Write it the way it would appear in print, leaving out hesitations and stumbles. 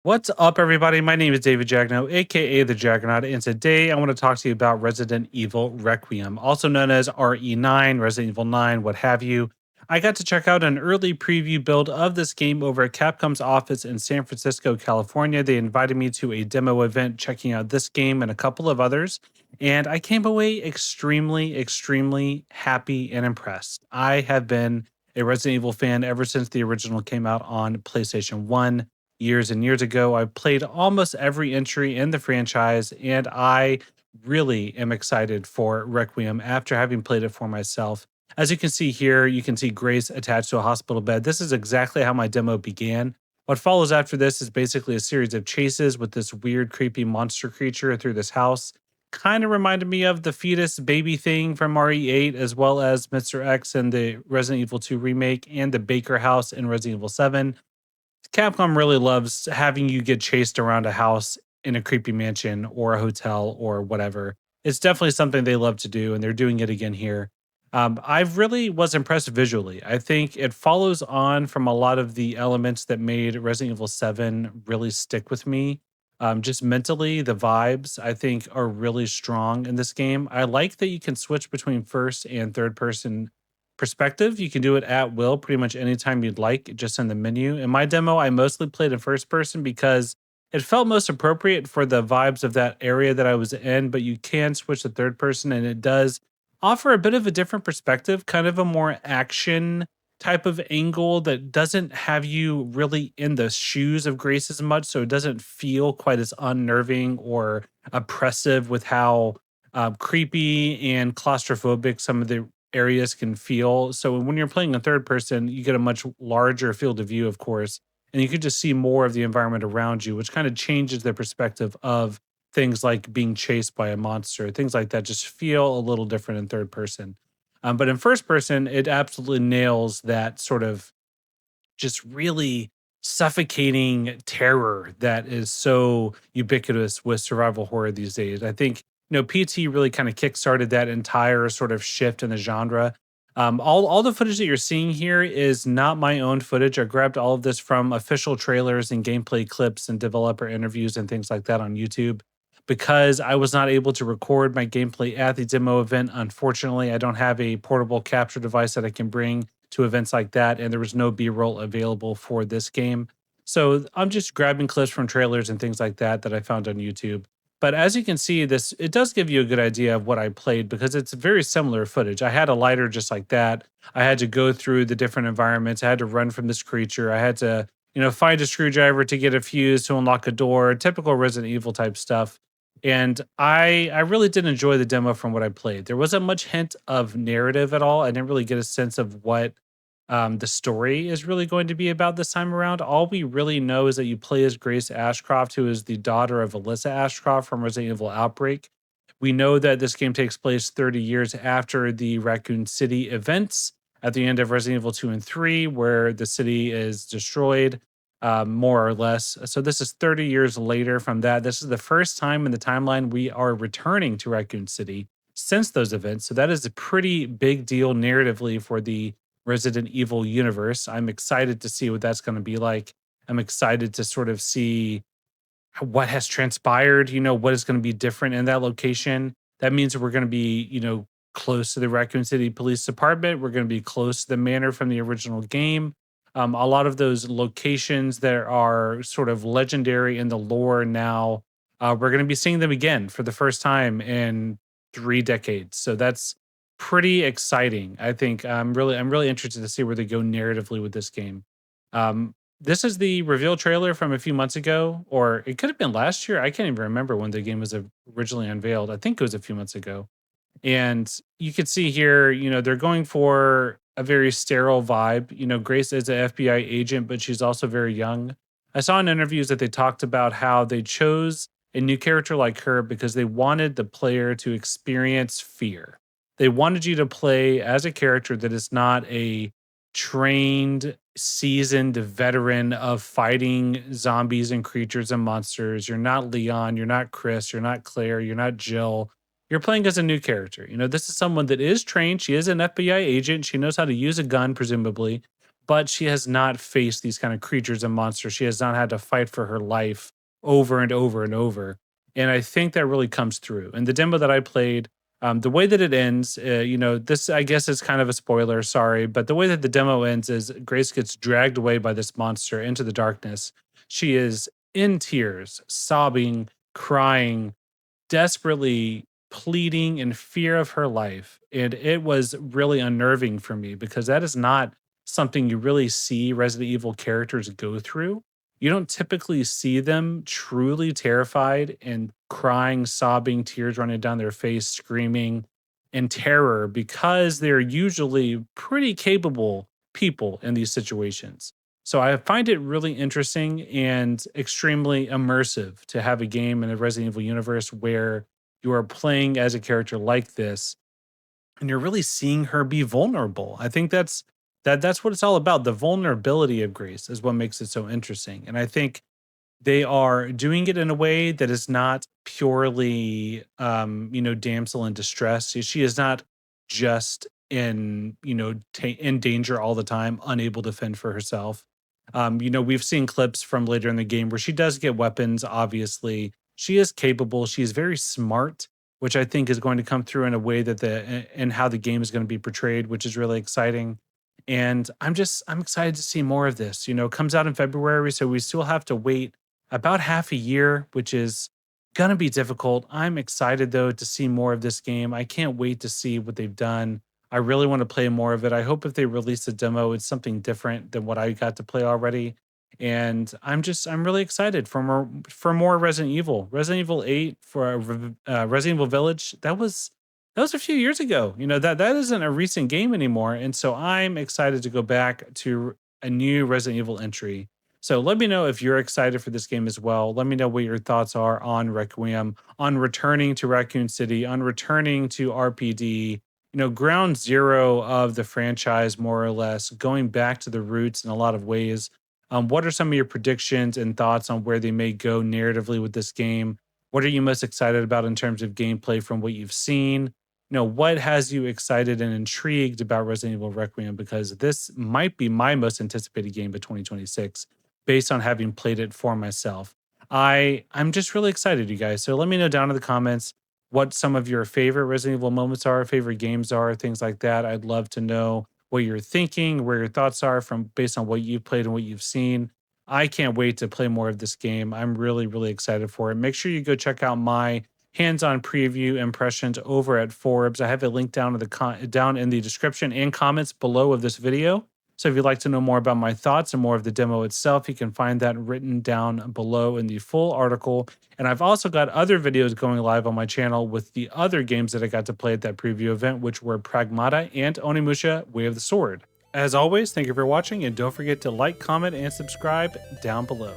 What's up, everybody? My name is David Jagneaux, aka the Jaggernaut, and today I want to talk to you about Resident Evil Requiem, also known as RE9, Resident Evil 9, what have you. I got to check out an early preview build of this game over at Capcom's office in San Francisco, California. They invited me to a demo event checking out this game and a couple of others, and I came away extremely happy and impressed. I have been a Resident Evil fan ever since the original came out on PlayStation 1 years and years ago. I've played almost every entry in the franchise, and I really am excited for Requiem after having played it for myself. As you can see here, you can see Grace attached to a hospital bed. This is exactly how my demo began. What follows after this is basically a series of chases with this weird, creepy monster creature through this house. Kind of reminded me of the fetus baby thing from RE8, as well as Mr. X in the Resident Evil 2 remake and the Baker house in Resident Evil 7. Capcom really loves having you get chased around a house in a creepy mansion or a hotel or whatever. It's definitely something they love to do, and they're doing it again here. I've really was impressed visually. I think it follows on from a lot of the elements that made Resident Evil 7 really stick with me. Just mentally, the vibes I think are really strong in this game. I like that you can switch between first and third person perspective. You can do it at will pretty much anytime you'd like, just in the menu. In my demo, I mostly played in first person because it felt most appropriate for the vibes of that area that I was in, but you can switch to third person and it does offer a bit of a different perspective, kind of a more action type of angle that doesn't have you really in the shoes of Grace as much. So it doesn't feel quite as unnerving or oppressive with how creepy and claustrophobic some of the areas can feel. So when you're playing a third person, you get a much larger field of view, of course, and you can just see more of the environment around you, which kind of changes the perspective of things like being chased by a monster. Things like that just feel a little different in third person. But in first person, it absolutely nails that sort of just really suffocating terror that is so ubiquitous with survival horror these days. I think PT really kind of kickstarted that entire sort of shift in the genre. All the footage that you're seeing here is not my own footage. I grabbed all of this from official trailers and gameplay clips and developer interviews and things like that on YouTube. Because I was not able to record my gameplay at the demo event, unfortunately, I don't have a portable capture device that I can bring to events like that, and there was no B-roll available for this game. So I'm just grabbing clips from trailers and things like that that I found on YouTube. But as you can see, this it does give you a good idea of what I played because it's very similar footage. I had a lighter just like that. I had to go through the different environments. I had to run from this creature. I had to, find a screwdriver to get a fuse to unlock a door, typical Resident Evil type stuff. And I really did enjoy the demo from what I played. There wasn't much hint of narrative at all. I didn't really get a sense of what the story is really going to be about this time around. All we really know is that you play as Grace Ashcroft, who is the daughter of Alyssa Ashcroft from Resident Evil Outbreak. We know that this game takes place 30 years after the Raccoon City events at the end of Resident Evil 2 and 3, where the city is destroyed, more or less. So this is 30 years later from that. This is the first time in the timeline we are returning to Raccoon City since those events. So that is a pretty big deal narratively for the Resident Evil universe. I'm excited to see what that's going to be like. I'm excited to sort of see what has transpired, what is going to be different in that location. That means that we're going to be, close to the Raccoon City Police Department. We're going to be close to the manor from the original game. A lot of those locations that are sort of legendary in the lore now, we're going to be seeing them again for the first time in 3 decades. So that's pretty exciting. I think I'm really interested to see where they go narratively with this game. This is the reveal trailer from a few months ago, or it could have been last year. I can't even remember when the game was originally unveiled. I think it was a few months ago. And you can see here, they're going for a very sterile vibe. Grace is an FBI agent, but she's also very young. I saw in interviews that they talked about how they chose a new character like her because they wanted the player to experience fear. They wanted you to play as a character that is not a trained, seasoned veteran of fighting zombies and creatures and monsters. You're not Leon, you're not Chris, you're not Claire, you're not Jill. You're playing as a new character. This is someone that is trained. She is an FBI agent. She knows how to use a gun, presumably, but she has not faced these kind of creatures and monsters. She has not had to fight for her life over and over and over. And I think that really comes through. And the demo that I played, the way that it ends, this I guess is kind of a spoiler, sorry, but the way that the demo ends is Grace gets dragged away by this monster into the darkness. She is in tears, sobbing, crying, desperately pleading in fear of her life. And it was really unnerving for me because that is not something you really see Resident Evil characters go through. You don't typically see them truly terrified and crying, sobbing, tears running down their face, screaming in terror because they're usually pretty capable people in these situations. So I find it really interesting and extremely immersive to have a game in the Resident Evil universe where you are playing as a character like this and you're really seeing her be vulnerable. I think that's what it's all about. The vulnerability of Grace is what makes it so interesting. And I think they are doing it in a way that is not purely, damsel in distress. She is not just in, in danger all the time, unable to fend for herself. We've seen clips from later in the game where she does get weapons, obviously. She is capable. She is very smart, which I think is going to come through in a way that and how the game is going to be portrayed, which is really exciting. And I'm excited to see more of this. It comes out in February, so we still have to wait about half a year, which is gonna be difficult. I'm excited though to see more of this game. I can't wait to see what they've done. I really want to play more of it. I hope if they release a demo, it's something different than what I got to play already. And I'm really excited for more Resident Evil. Resident Evil 8 for Resident Evil Village. That was a few years ago. That isn't a recent game anymore. And so I'm excited to go back to a new Resident Evil entry. So let me know if you're excited for this game as well. Let me know what your thoughts are on Requiem, on returning to Raccoon City, on returning to RPD, ground zero of the franchise, more or less, going back to the roots in a lot of ways. What are some of your predictions and thoughts on where they may go narratively with this game? What are you most excited about in terms of gameplay from what you've seen? What has you excited and intrigued about Resident Evil Requiem? Because this might be my most anticipated game of 2026 based on having played it for myself. I'm just really excited, you guys. So let me know down in the comments what some of your favorite Resident Evil moments are, favorite games are, things like that. I'd love to know what you're thinking, where your thoughts are from based on what you've played and what you've seen. I can't wait to play more of this game. I'm really, really excited for it. Make sure you go check out my hands-on preview impressions over at Forbes. I have it linked down down in the description and comments below of this video. So if you'd like to know more about my thoughts and more of the demo itself, you can find that written down below in the full article. And I've also got other videos going live on my channel with the other games that I got to play at that preview event, which were Pragmata and Onimusha Way of the Sword. As always, thank you for watching, and don't forget to like, comment, and subscribe down below.